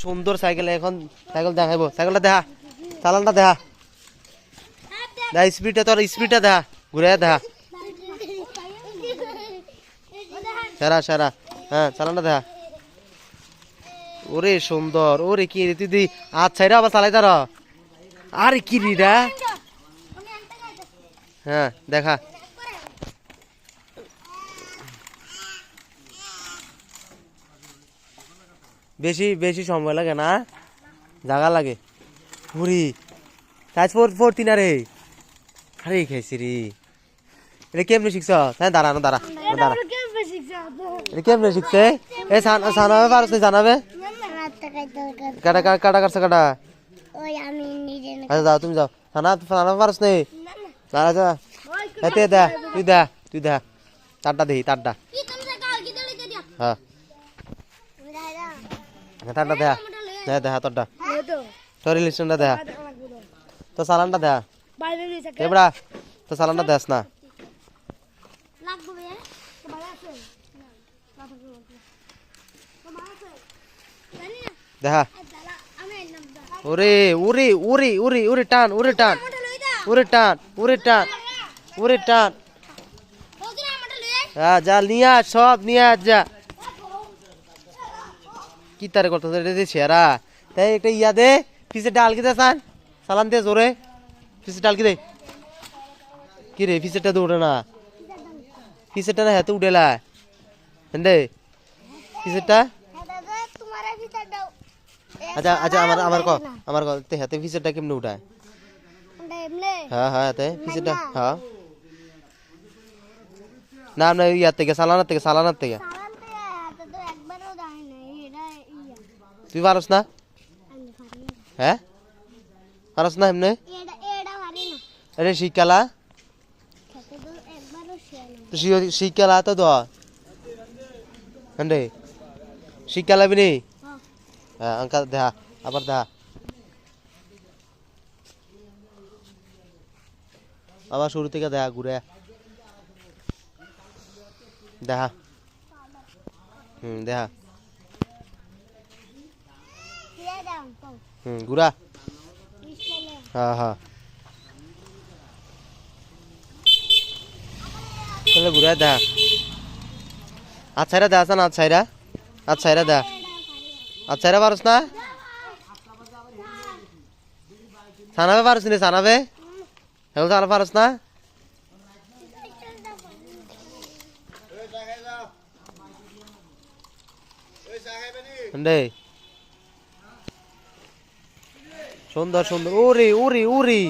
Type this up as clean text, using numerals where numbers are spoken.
সুন্দর সাইকেল এখন সাইকেল দেখাইবো সাইকেলটা দেখা চালানটা দেখা দেখা স্পিডটা তোর স্পিডটা দেখা ঘুরে দেখা সেরা সেরা হ্যাঁ চালানটা দেখা ওরে সুন্দর ওরে কি রে তুই আচ্ছা রে আবার চালাই তার আরে কি রিরা হ্যাঁ দেখা বেশি বেশি সময় লাগে না জায়গা লাগে পুরি তাই ফোরতি না রে আরে খাইছি রে এটা কেমনে শিখছ তাই দাঁড়ানো দাঁড়া দাঁড়া এটা কেমনে শিখছে এ সানাবে পারছ জানাবে কাটা কাটা কাটছে কাটা আচ্ছা যাও তুমি যাও সানাবে পারছ নে দাঁড়া যা এতে দে তুই দে তারটা দেখি তারটা হ্যাঁ তারটা দেখা দেখা তোরটা তোর লিস্টনটা দেখা তো চালানটা দেখা এবড়া তো চালানটা দেখ না দেখা ওরে ওরে ওরে ওরে ওরে টান ওরে টান ওরে টান ওরে টান ওরে টান হ্যাঁ যা নিয়ে সব নিয়ে যা কি তারে করতে সেরা তাই একটা ইয়া দে পিছে ডাল কি দে সালান দে জোরে পিছে ডাল কি দে কি রে পিছেরটা তো উঠে না পিছেরটা না হাতে উঠেলা দে পিছেরটা আচ্ছা আচ্ছা আমার হাতে পিছেরটা কেমনে উঠায় হ্যাঁ হ্যাঁ হাতে পিছেরটা হ্যাঁ না না ইয়ার থেকে সালানার থেকে তুই পারস না হ্যাঁ পারস না এমনি আরে শিকালা শিকালা তো দে শিকালা বিনি হ্যাঁ আঙ্কা দেখা আবার দেখা আবার শুরু থেকে দেখা ঘুরে দেখা দেখা ঘুরা হ্যাঁ হ্যাঁ তাহলে ঘুরা দেখা আচ্ছাইরা দেখা না আচ্ছাইরা দেখা আচ্ছাইরা পারস না সানাবে পারস নি সানাবে এখন সানা পারস না সুন্দর সুন্দর ওরে ওরে ওরে